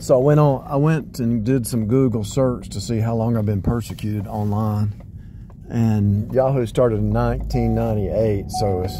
So I went and did some Google search to see how long I've been persecuted online. And Yahoo started in 1998, so it's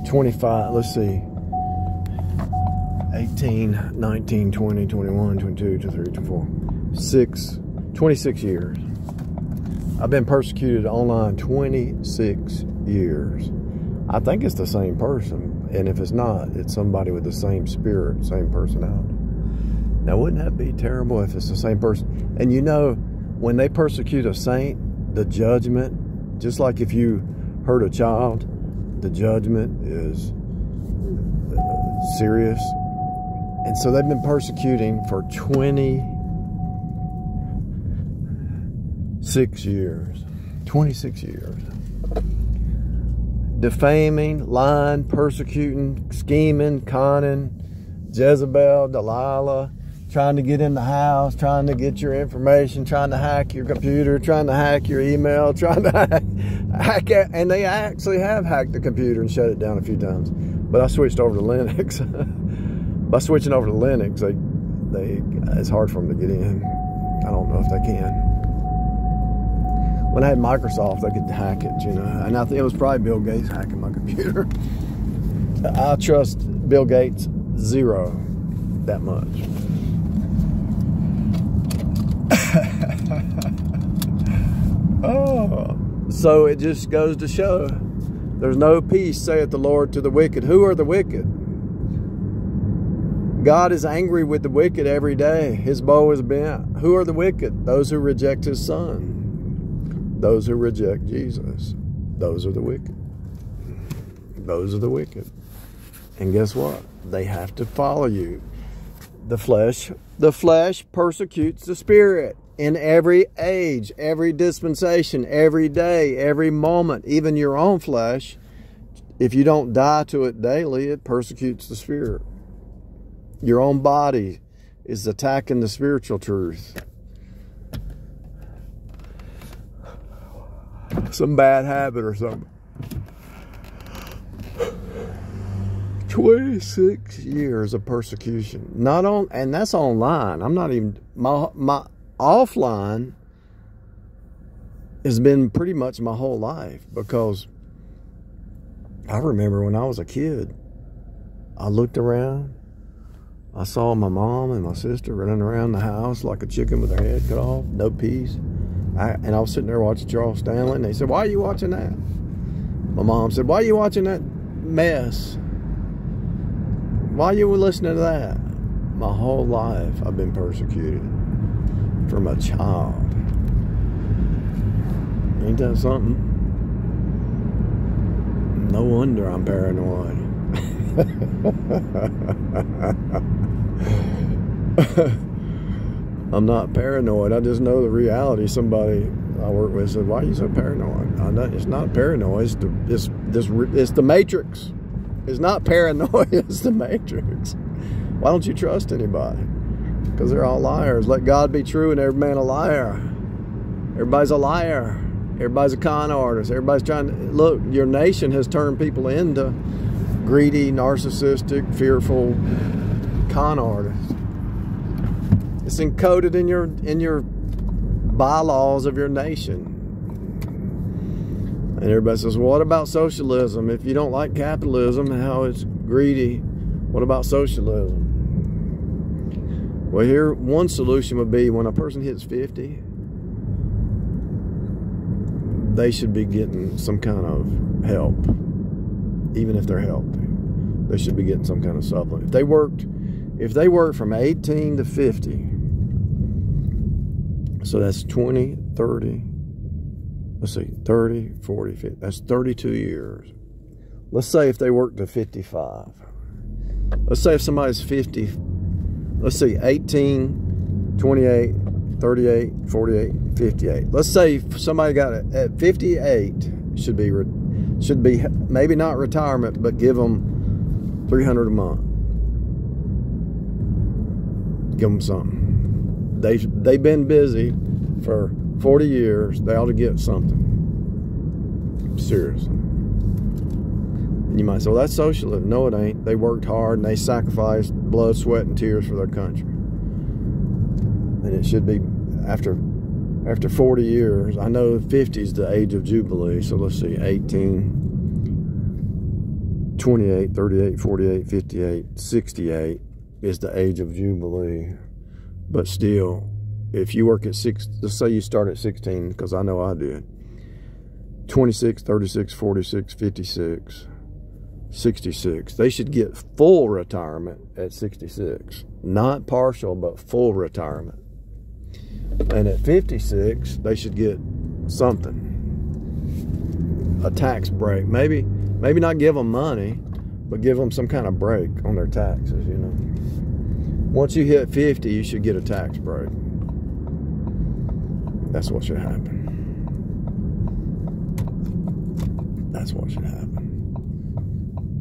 25, let's see, 18, 19, 20, 21, 22, 23, 24, 26 years. I've been persecuted online 26 years. I think it's the same person, and if it's not, it's somebody with the same spirit, same personality. Now, wouldn't that be terrible if it's the same person? And you know, when they persecute a saint, the judgment, just like if you hurt a child, the judgment is serious. And so they've been persecuting for 26 years. 26 years. Defaming, lying, persecuting, scheming, conning, Jezebel, Delilah, trying to get in the house, trying to get your information, trying to hack your computer, trying to hack your email, trying to hack it. And they actually have hacked the computer and shut it down a few times. But I switched over to Linux. By switching over to Linux, it's hard for them to get in. I don't know if they can. When I had Microsoft, they could hack it, you know. And I think it was probably Bill Gates hacking my computer. I trust Bill Gates zero that much. Oh, so it just goes to show there's no peace, saith the Lord, to the wicked. Who are the wicked? God is angry with the wicked every day. His bow is bent. Who are the wicked? Those who reject his son. Those who reject Jesus. Those are the wicked. Those are the wicked. And guess what? They have to follow you. The flesh persecutes the spirit in every age, every dispensation, every day, every moment, even your own flesh. If you don't die to it daily, it persecutes the spirit. Your own body is attacking the spiritual truth. Some bad habit or something. 26 years of persecution. And that's online. I'm not even, my offline has been pretty much my whole life, because I remember when I was a kid, I looked around, I saw my mom and my sister running around the house like a chicken with their head cut off, no peace. And I was sitting there watching Charles Stanley, and they said, "Why are you watching that?" My mom said, "Why are you watching that mess? Why are you listening to that?" My whole life I've been persecuted from a child. Ain't that something? No wonder I'm paranoid. I'm not paranoid. I just know the reality. Somebody I work with said, "Why are you so paranoid?" It's not paranoid. It's the Matrix. It's not paranoid. It's the Matrix. Why don't you trust anybody? Because they're all liars. Let God be true and every man a liar. Everybody's a liar. Everybody's a con artist. Everybody's trying to look. Your nation has turned people into greedy, narcissistic, fearful con artists. It's encoded in your bylaws of your nation. And everybody says, "Well, what about socialism? If you don't like capitalism and how it's greedy, what about socialism?" Well, here, one solution would be when a person hits 50, they should be getting some kind of help, even if they're healthy. They should be getting some kind of supplement. If they worked from 18 to 50, so that's 20, 30, let's see, 30, 40, 50, that's 32 years. Let's say if they work to 55. Let's say if somebody's 50, let's see, 18, 28, 38, 48, 58. Let's say if somebody got it at 58, should be maybe not retirement, but give them $300 a month. Give them something. They've been busy for 40 years. They ought to get something. Seriously. And you might say, "Well, that's socialism." No, it ain't. They worked hard and they sacrificed blood, sweat, and tears for their country. And it should be after 40 years. I know 50 is the age of Jubilee. So let's see, 18, 28, 38, 48, 58, 68 is the age of Jubilee. But still, if you work at let's say you start at 16, because I know I did. 26, 36, 46, 56, 66. They should get full retirement at 66. Not partial, but full retirement. And at 56, they should get something. A tax break. Maybe not give them money, but give them some kind of break on their taxes, you know. Once you hit 50, you should get a tax break. That's what should happen. That's what should happen.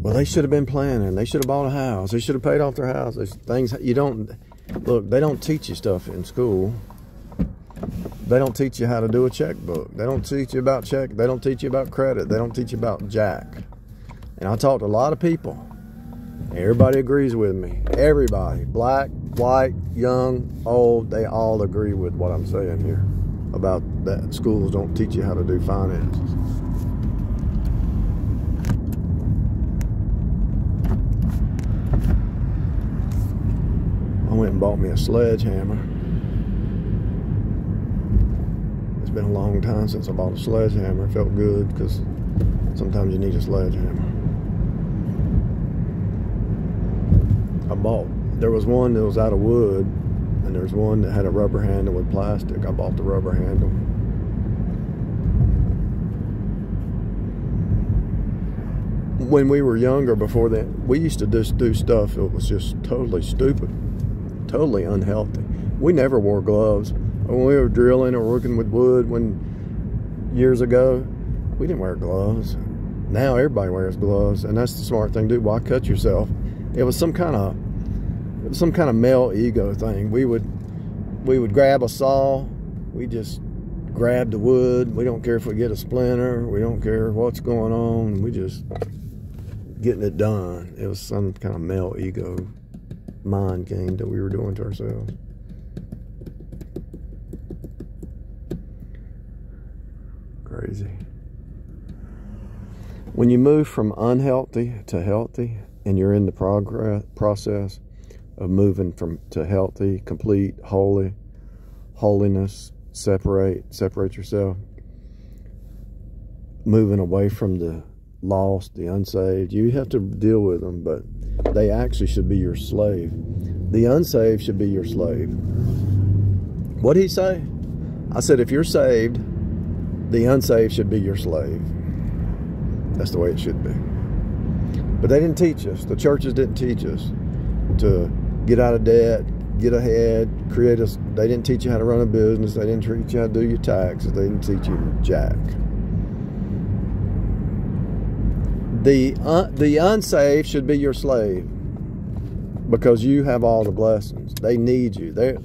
Well, they should have been planning. They should have bought a house. They should have paid off their house. There's things you don't... Look, they don't teach you stuff in school. They don't teach you how to do a checkbook. They don't teach you about check. They don't teach you about credit. They don't teach you about jack. And I talked to a lot of people. Everybody agrees with me. Everybody. Black, white, young, old. They all agree with what I'm saying here. About that schools don't teach you how to do finances. I went and bought me a sledgehammer. It's been a long time since I bought a sledgehammer. It felt good because sometimes you need a sledgehammer. There was one that was out of wood, and there's one that had a rubber handle with plastic. I bought the rubber handle. When we were younger, before that, we used to just do stuff that was just totally stupid, totally unhealthy. We never wore gloves. When we were drilling or working with wood years ago, we didn't wear gloves. Now everybody wears gloves, and that's the smart thing to do. Why cut yourself? It was some kind of male ego thing. We would grab a saw. We just grab the wood. We don't care if we get a splinter. We don't care what's going on. We just getting it done. It was some kind of male ego mind game that we were doing to ourselves. Crazy. When you move from unhealthy to healthy, and you're in the process of moving to healthy, complete, holiness, separate yourself, moving away from the lost, the unsaved, you have to deal with them, but they actually should be your slave. The unsaved should be your slave. What'd he say? I said, if you're saved, the unsaved should be your slave. That's the way it should be. But they didn't teach us. The churches didn't teach us to get out of debt, get ahead, they didn't teach you how to run a business. They didn't teach you how to do your taxes. They didn't teach you jack. The unsaved should be your slave because you have all the blessings. They need you. They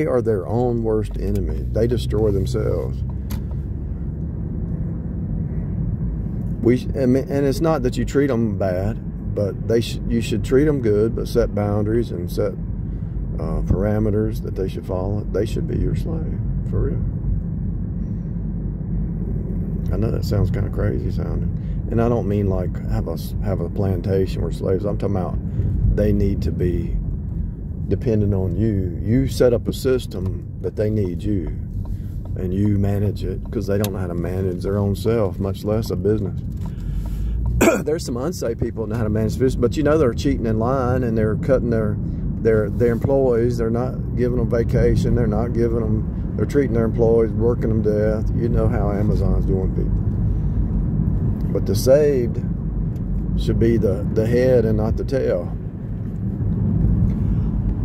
are their own worst enemy. They destroy themselves. And it's not that you treat them bad, but you should treat them good, but set boundaries and set parameters that they should follow. They should be your slave, for real. I know that sounds kind of crazy sounding, and I don't mean like have a plantation where slaves. I'm talking about they need to be dependent on you. You set up a system that they need you, and you manage it because they don't know how to manage their own self, much less a business. There's some unsaved people that know how to manage business, but you know they're cheating in line and they're cutting their employees. They're not giving them vacation. They're treating their employees, working them to death. You know how Amazon's doing people. But the saved should be the head and not the tail.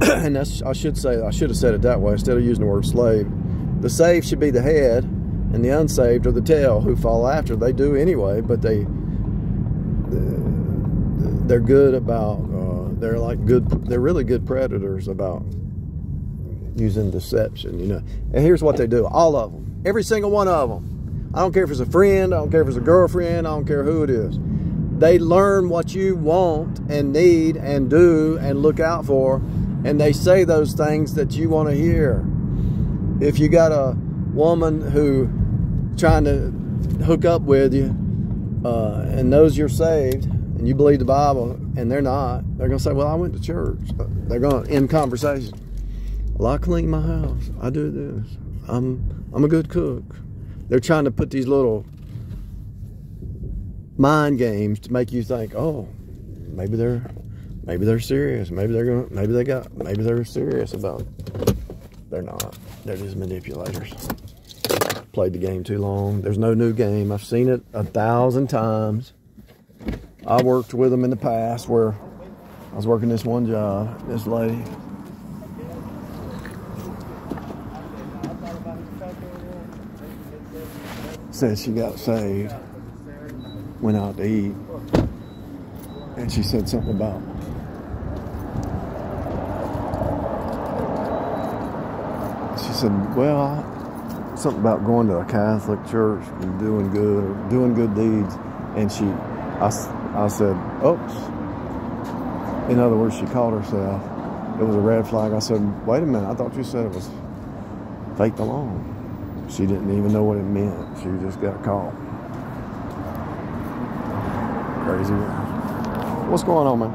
And I should have said it that way instead of using the word slave. The saved should be the head, and the unsaved are the tail who follow after. They do anyway, but they're good about. They're really good predators about using deception. You know, and here's what they do. All of them, every single one of them. I don't care if it's a friend. I don't care if it's a girlfriend. I don't care who it is. They learn what you want and need and do and look out for, And they say those things that you want to hear. If you got a woman who trying to hook up with you and knows you're saved and you believe the Bible and they're not, they're going to say, well, I went to church. They're going to end conversation. Well, I clean my house. I do this. I'm a good cook. They're trying to put these little mind games to make you think, oh, maybe they're serious. Maybe they're serious about it. They're not. They're just manipulators. Played the game too long. There's no new game. I've seen it 1,000 times. I worked with them in the past where I was working this one job. This lady. Said she got saved. Went out to eat. And she said something about well, something about going to a Catholic church and doing good or doing good deeds. And I said, oops. In other words, she called herself. It was a red flag. I said, wait a minute. I thought you said it was faith alone. She didn't even know what it meant. She just got caught. Crazy. What's going on, man?